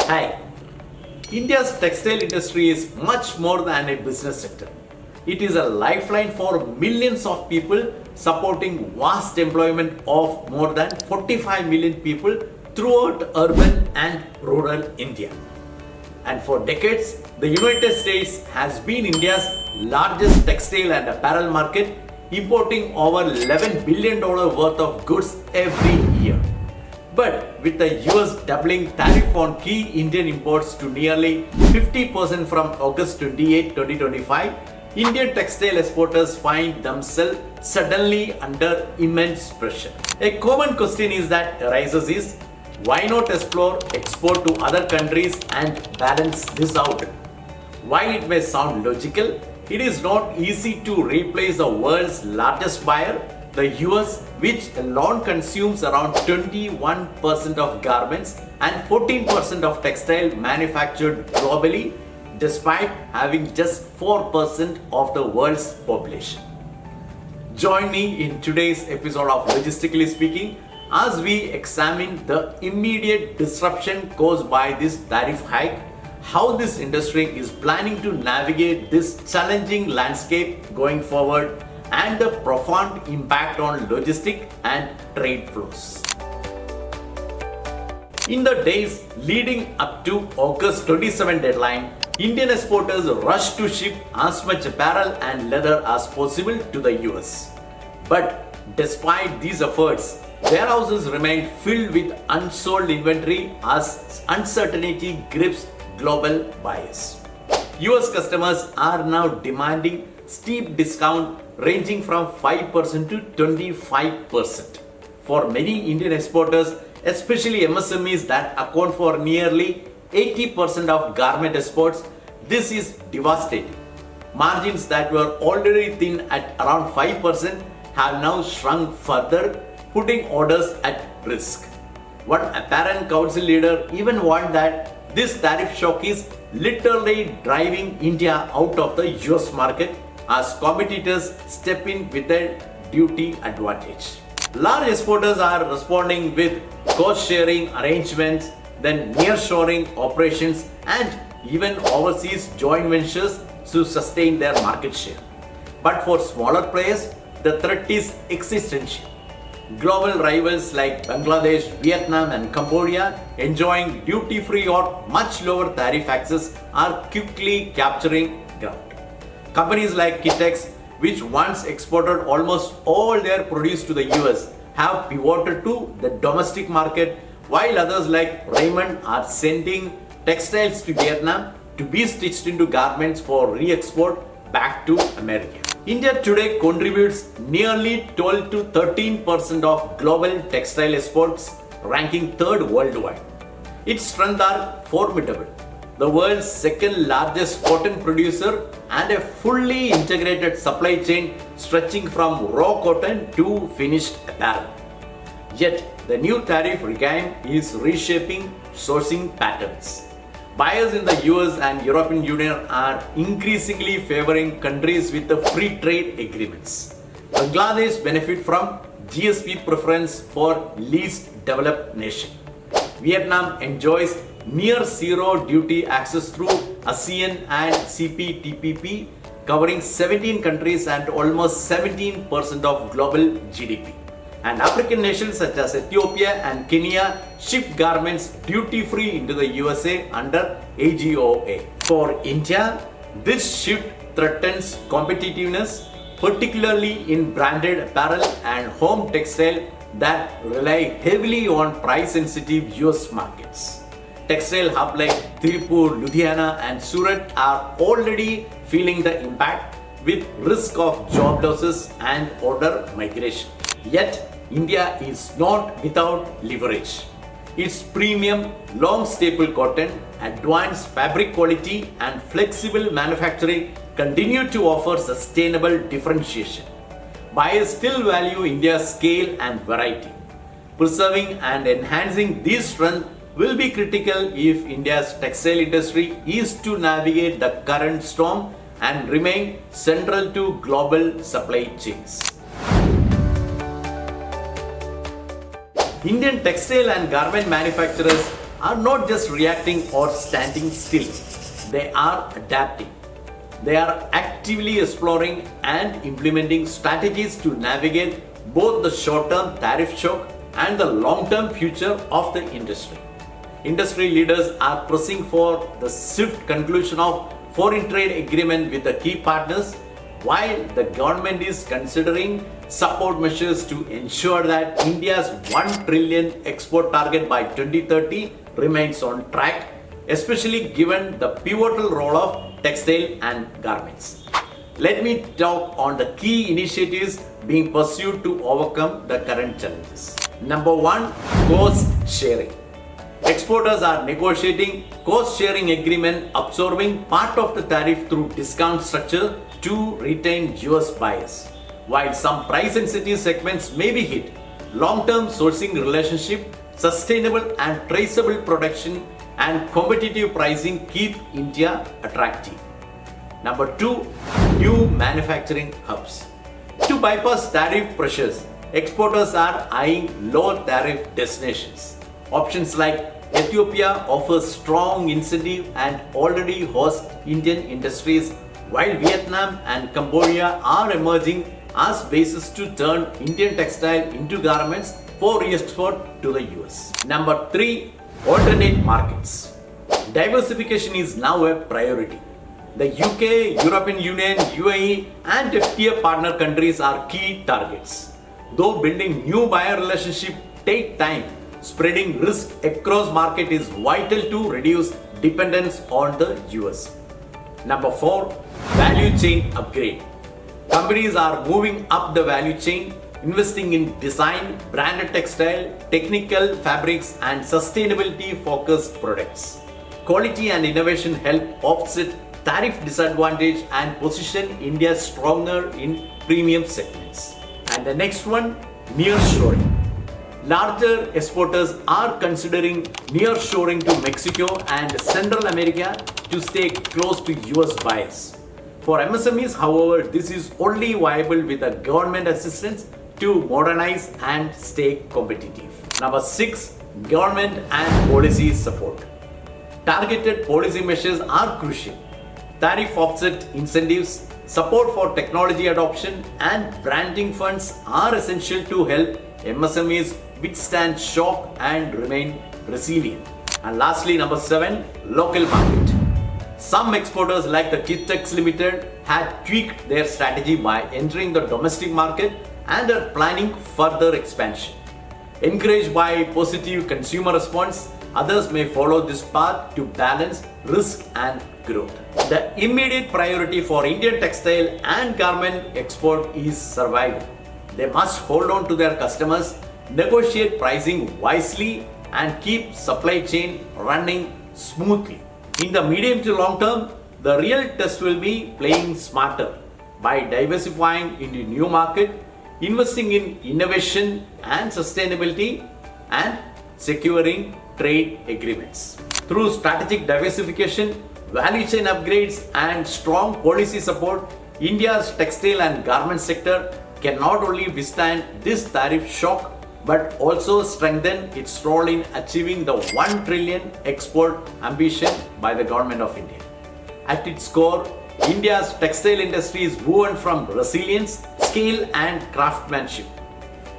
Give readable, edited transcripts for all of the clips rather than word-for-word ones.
Hi. India's textile industry is much more than a business sector. It is a lifeline for millions of people, supporting vast employment of more than 45 million people throughout urban and rural India. And for decades, the United States has been India's largest textile and apparel market, importing over $11 billion worth of goods every year. But with the US doubling tariff on key Indian imports to nearly 50% from August 28, 2025, Indian textile exporters find themselves suddenly under immense pressure. A common question that arises is, why not explore export to other countries and balance this out? While it may sound logical, it is not easy to replace the world's largest buyer, the US, which alone consumes around 21% of garments and 14% of textile manufactured globally, despite having just 4% of the world's population. Join me in today's episode of Logistically Speaking as we examine the immediate disruption caused by this tariff hike, how this industry is planning to navigate this challenging landscape going forward, and the profound impact on logistic and trade flows. In the days leading up to August 27 deadline, Indian exporters rushed to ship as much apparel and leather as possible to the US. But despite these efforts, warehouses remained filled with unsold inventory as uncertainty grips global buyers. US customers are now demanding steep discount ranging from 5% to 25%. For many Indian exporters, especially MSMEs that account for nearly 80% of garment exports, this is devastating. Margins that were already thin at around 5% have now shrunk further, putting orders at risk. One apparent council leader even warned that this tariff shock is literally driving India out of the US market as competitors step in with a duty advantage. Large exporters are responding with cost-sharing arrangements, then nearshoring operations, and even overseas joint ventures to sustain their market share. But for smaller players, the threat is existential. Global rivals like Bangladesh, Vietnam, and Cambodia, enjoying duty-free or much lower tariff access, are quickly capturing ground. Companies like 𝐔𝐒, which once exported almost all their produce to the US, have pivoted to the domestic market, while others like Raymond are sending textiles to Vietnam to be stitched into garments for re-export back to America. India today contributes nearly 12 to 13% of global textile exports, ranking third worldwide. Its strengths are formidable. The world's second largest cotton producer and a fully integrated supply chain stretching from raw cotton to finished apparel. Yet, the new tariff regime is reshaping sourcing patterns. Buyers in the US and European Union are increasingly favoring countries with the free trade agreements. Bangladesh benefits from GSP preference for least developed nation. Vietnam enjoys near zero duty access through ASEAN and CPTPP, covering 17 countries and almost 17% of global GDP. And African nations such as Ethiopia and Kenya ship garments duty-free into the USA under AGOA. For India, this shift threatens competitiveness, particularly in branded apparel and home textile that rely heavily on price-sensitive US markets. Textile hubs like Tiruppur, Ludhiana, and Surat are already feeling the impact, with risk of job losses and order migration. Yet, India is not without leverage. Its premium, long staple cotton, advanced fabric quality, and flexible manufacturing continue to offer sustainable differentiation. Buyers still value India's scale and variety. Preserving and enhancing this strength will be critical if India's textile industry is to navigate the current storm and remain central to global supply chains. Indian textile and garment manufacturers are not just reacting or standing still. They are adapting. They are actively exploring and implementing strategies to navigate both the short-term tariff shock and the long-term future of the industry. Industry leaders are pressing for the swift conclusion of foreign trade agreement with the key partners, while the government is considering support measures to ensure that India's 1 trillion export target by 2030 remains on track, especially given the pivotal role of textile and garments. Let me talk on the key initiatives being pursued to overcome the current challenges. Number 1, cost sharing. Exporters are negotiating cost sharing agreement absorbing part of the tariff through discount structure to retain US buyers. While some price sensitive segments may be hit, long-term sourcing relationship, sustainable and traceable production and competitive pricing keep India attractive. Number 2, new manufacturing hubs. To bypass tariff pressures, exporters are eyeing low tariff destinations. Options like Ethiopia offers strong incentive and already hosts Indian industries, while Vietnam and Cambodia are emerging as bases to turn Indian textile into garments for re-export to the US. Number 3, alternate markets. Diversification is now a priority. The UK, European Union, UAE and FTA partner countries are key targets. Though building new buyer relationships take time, spreading risk across market is vital to reduce dependence on the US. Number 4, value chain upgrade. Companies are moving up the value chain, investing in design, branded textile, technical fabrics and sustainability focused products. Quality and innovation help offset tariff disadvantage and position India stronger in premium segments. And the next one, nearshoring. Larger exporters are considering nearshoring to Mexico and Central America to stay close to US buyers. For MSMEs, however, this is only viable with the government assistance to modernize and stay competitive. Number 6, government and policy support. Targeted policy measures are crucial. Tariff offset incentives, support for technology adoption and branding funds are essential to help MSMEs withstand shock and remain resilient. And lastly, number 7, local market. Some exporters like the 𝐔𝐒 Limited had tweaked their strategy by entering the domestic market and are planning further expansion. Encouraged by positive consumer response, others may follow this path to balance risk and growth. The immediate priority for Indian textile and garment export is survival. They must hold on to their customers, negotiate pricing wisely and keep supply chain running smoothly. In the medium to long term, the real test will be playing smarter by diversifying into new market, investing in innovation and sustainability and securing trade agreements. Through strategic diversification, value chain upgrades and strong policy support, India's textile and garment sector can not only withstand this tariff shock but also strengthen its role in achieving the 1 trillion export ambition by the government of India. At its core, India's textile industry is woven from resilience, skill and craftsmanship.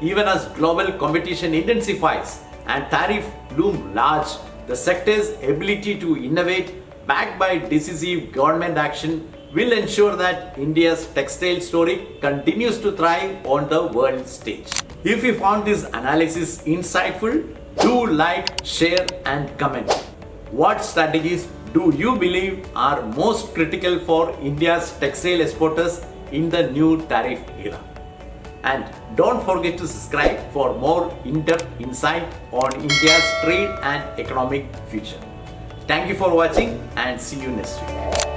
Even as global competition intensifies and tariffs loom large, the sector's ability to innovate, backed by decisive government action, will ensure that India's textile story continues to thrive on the world stage. If you found this analysis insightful, do like, share and comment. What strategies do you believe are most critical for India's textile exporters in the new tariff era? And don't forget to subscribe for more in-depth insight on India's trade and economic future. Thank you for watching and see you next week.